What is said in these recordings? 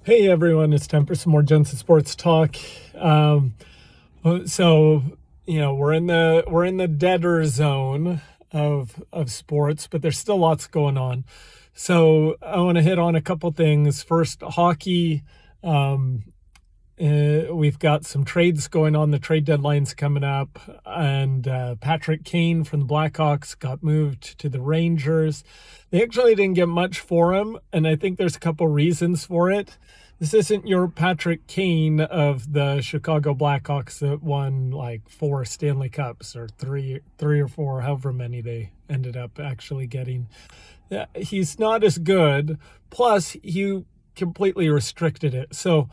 Hey everyone, it's time for some more Jensen sports talk. Um, so we're in the deader zone of sports, but there's still lots going on. So I want to hit on a couple things. First, hockey. Um, we've got some trades going on. The trade deadline's coming up, and Patrick Kane from the Blackhawks got moved to the Rangers. They actually didn't get much for him, and I think there's a couple reasons for it. This isn't your Patrick Kane of the Chicago Blackhawks that won like 4 Stanley Cups or three or four, however many they ended up actually getting. He's not as good. Plus, he completely restricted it. So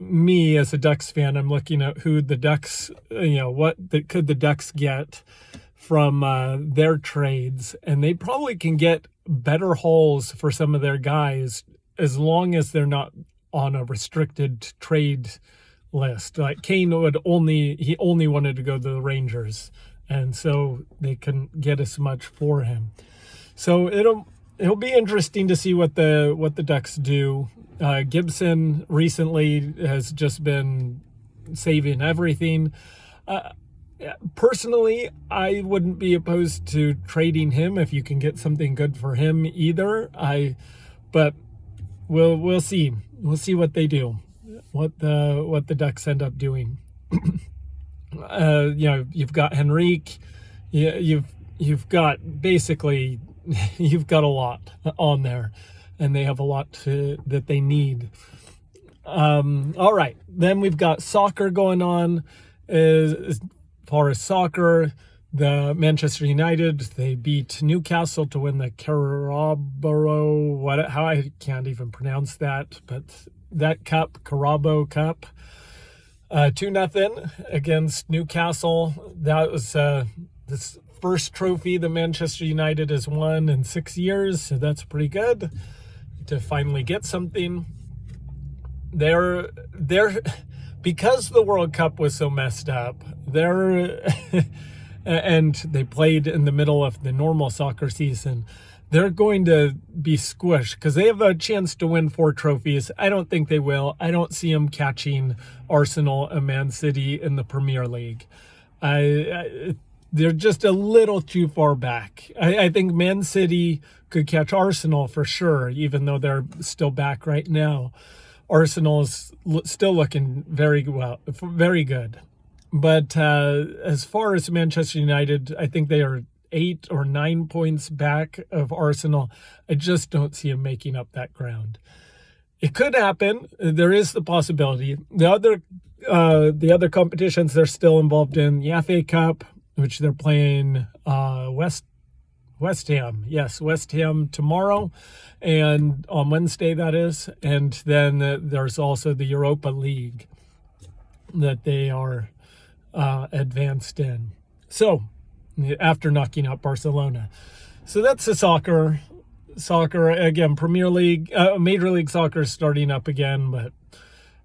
me as a Ducks fan, I'm looking at who the Ducks, could the Ducks get from their trades, and they probably can get better hauls for some of their guys as long as they're not on a restricted trade list. Like Kane he only wanted to go to the Rangers, and so they couldn't get as much for him. So it'll be interesting to see what the Ducks do. Gibson recently has just been saving everything. Personally, I wouldn't be opposed to trading him if you can get something good for him either. But we'll see. We'll see what they do, what the Ducks end up doing. You've got Henrique. You've got basically you've got a lot on there, and they have a lot that they need. All right, then we've got soccer going on. As far as soccer, the Manchester United, they beat Newcastle to win the Carabao, how I can't even pronounce that, but that cup, Carabao Cup, 2-0 against Newcastle. That was this first trophy the Manchester United has won in 6 years, so that's pretty good to finally get something. They're because the World Cup was so messed up, and they played in the middle of the normal soccer season, they're going to be squished because they have a chance to win 4 trophies. I don't think they will. I don't see them catching Arsenal and Man City in the Premier League. They're just a little too far back. I think Man City could catch Arsenal for sure, even though they're still back right now. Arsenal is still looking very good. But as far as Manchester United, I think they are 8 or 9 points back of Arsenal. I just don't see them making up that ground. It could happen. There is the possibility. The other competitions they're still involved in, the FA Cup, which they're playing West Ham. Yes, West Ham tomorrow, and on Wednesday, that is. And then there's also the Europa League that they are advanced in. So, after knocking out Barcelona. So that's the soccer. Soccer, again, Premier League, Major League Soccer is starting up again, but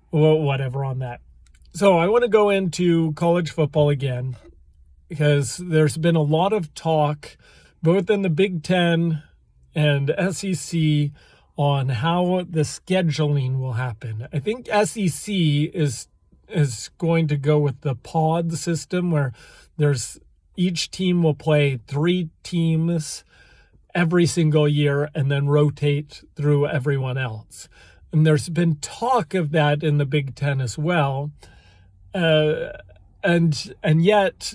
whatever on that. So I want to go into college football again, because there's been a lot of talk, both in the Big Ten and SEC, on how the scheduling will happen. I think SEC is going to go with the pod system, where each team will play 3 teams every single year and then rotate through everyone else. And there's been talk of that in the Big Ten as well. And yet,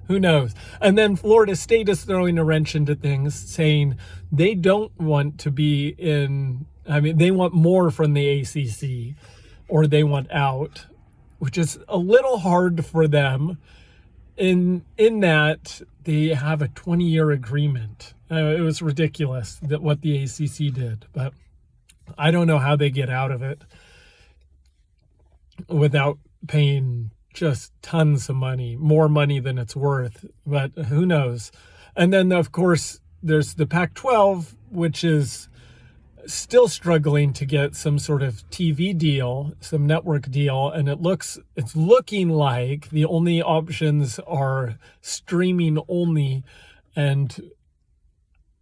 who knows? And then Florida State is throwing a wrench into things, saying they don't want to be they want more from the ACC, or they want out, which is a little hard for them in that they have a 20-year agreement. It was ridiculous that what the ACC did, but I don't know how they get out of it without paying just tons of money, more money than it's worth, but who knows? And then, of course, there's the Pac-12, which is still struggling to get some sort of TV deal, some network deal, and it's looking like the only options are streaming only. And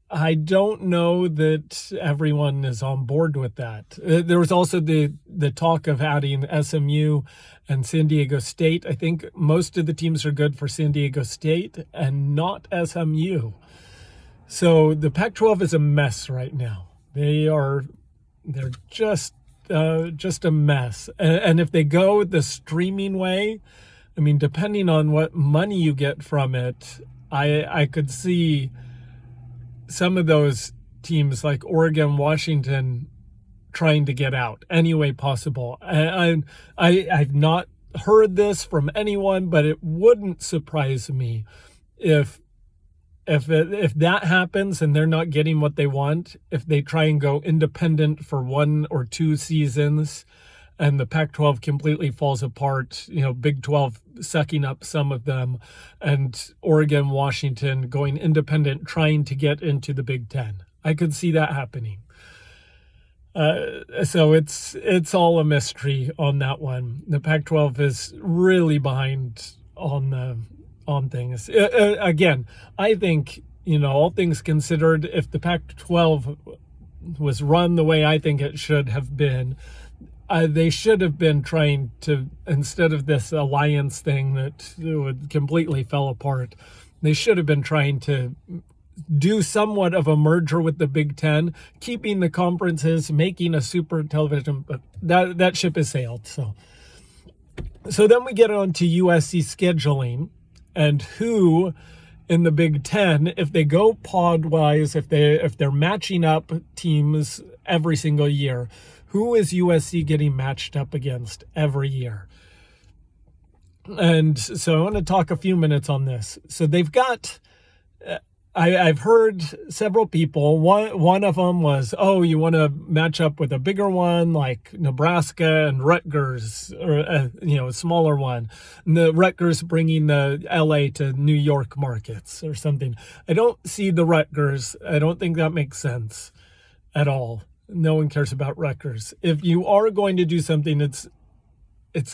I don't know that everyone is on board with that. There was also the talk of adding SMU and San Diego State. I think most of the teams are good for San Diego State and not SMU. So the Pac-12 is a mess right now. They're just a mess. And if they go the streaming way, I mean, depending on what money you get from it, I could see some of those teams like Oregon, Washington trying to get out any way possible. I've not heard this from anyone, but it wouldn't surprise me if that happens and they're not getting what they want, if they try and go independent for 1 or 2 seasons and the Pac-12 completely falls apart, Big 12 sucking up some of them, and Oregon, Washington going independent, trying to get into the Big 10. I could see that happening. So it's all a mystery on that one. The Pac-12 is really behind on things. Again, I think, all things considered, if the Pac-12 was run the way I think it should have been, they should have been trying to, instead of this alliance thing that would completely fell apart, they should have been trying to do somewhat of a merger with the Big Ten, keeping the conferences, making a super television, but that ship has sailed. So then we get on to USC scheduling and who in the Big Ten, if they go pod wise, if they're matching up teams every single year, who is USC getting matched up against every year? And so I want to talk a few minutes on this. So they've got, I've heard several people, one of them was, you want to match up with a bigger one like Nebraska and Rutgers, or a smaller one. And the Rutgers bringing the LA to New York markets or something. I don't see the Rutgers. I don't think that makes sense at all. No one cares about Rutgers. If you are going to do something, it's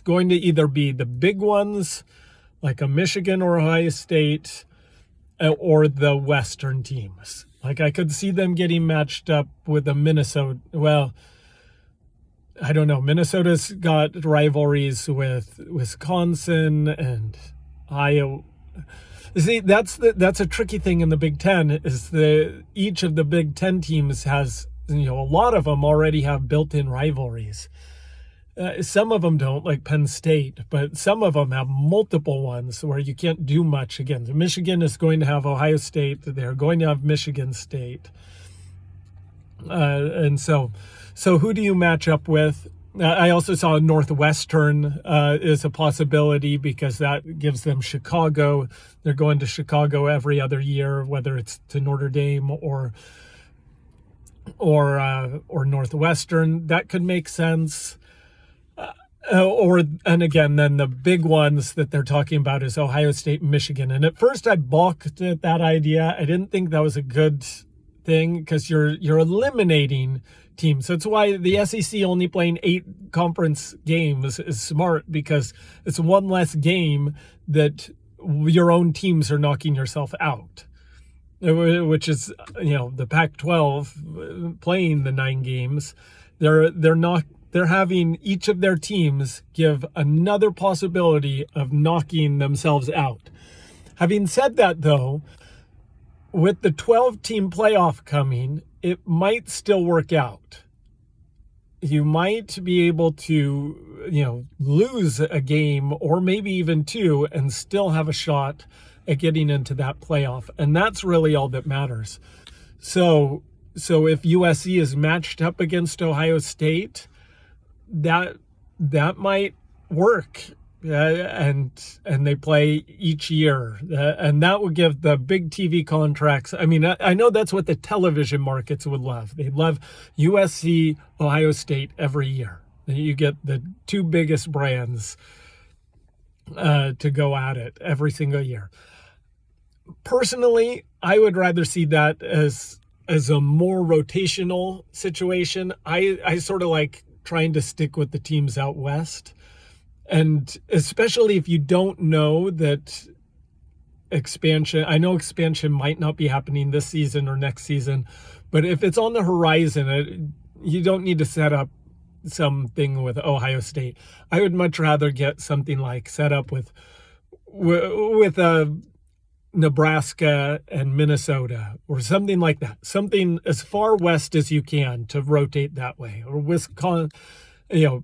going to either be the big ones like a Michigan or Ohio State, or the Western teams. Like I could see them getting matched up with a Minnesota. Well, I don't know. Minnesota's got rivalries with Wisconsin and Iowa. See, that's a tricky thing in the Big Ten is each of the Big Ten teams has, a lot of them already have built-in rivalries. Some of them don't, like Penn State, but some of them have multiple ones where you can't do much against. Michigan is going to have Ohio State. They're going to have Michigan State. And so who do you match up with? I also saw Northwestern is a possibility because that gives them Chicago. They're going to Chicago every other year, whether it's to Notre Dame or Northwestern. That could make sense. And again, then the big ones that they're talking about is Ohio State and Michigan. And at first I balked at that idea. I didn't think that was a good thing because you're eliminating teams. That's why the SEC only playing 8 conference games is smart, because it's one less game that your own teams are knocking yourself out, which is, the Pac-12 playing the 9 games. They're having each of their teams give another possibility of knocking themselves out. Having said that, though, with the 12-team playoff coming, it might still work out. You might be able to, lose a game or maybe even 2 and still have a shot at getting into that playoff. And that's really all that matters. So if USC is matched up against Ohio State, that might work, and they play each year, and that would give the big TV contracts. I mean, I know that's what the television markets would love. They'd love USC, Ohio State every year. You get the 2 biggest brands to go at it every single year. Personally, I would rather see that as a more rotational situation. I sort of like trying to stick with the teams out west, and especially if you don't know that expansion. I know expansion might not be happening this season or next season, but if it's on the horizon, you don't need to set up something with Ohio State. I would much rather get something like set up with Nebraska and Minnesota or something like that. Something as far west as you can to rotate that way, or Wisconsin,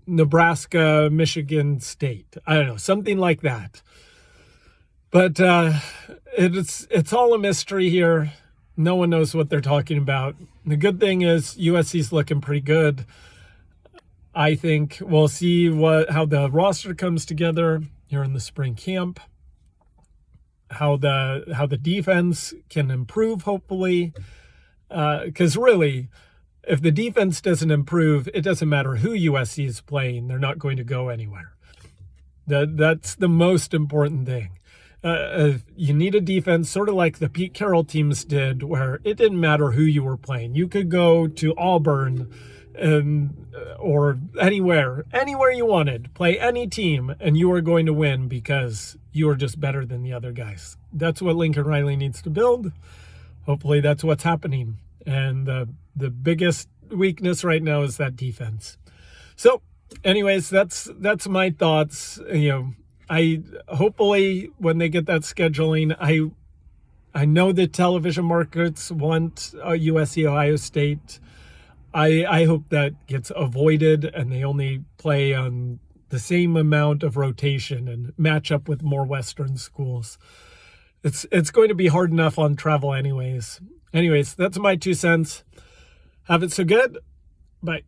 Nebraska, Michigan State. I don't know, something like that. But it's all a mystery here. No one knows what they're talking about. The good thing is USC's looking pretty good. I think we'll see how the roster comes together here in the spring camp. How the defense can improve, hopefully. Because really, if the defense doesn't improve, it doesn't matter who USC is playing. They're not going to go anywhere. That's the most important thing. You need a defense, sort of like the Pete Carroll teams did, where it didn't matter who you were playing. You could go to Auburn or anywhere you wanted, play any team, and you were going to win because you were just better than the other guys. That's what Lincoln Riley needs to build. Hopefully that's what's hoping. And the biggest weakness right now is that defense. So anyways, that's my thoughts. I hopefully when they get that scheduling, I know the television markets want USC Ohio State. I hope that gets avoided and they only play on the same amount of rotation and match up with more Western schools. It's going to be hard enough on travel anyways. Anyways, that's my 2 cents. Have it so good. Bye.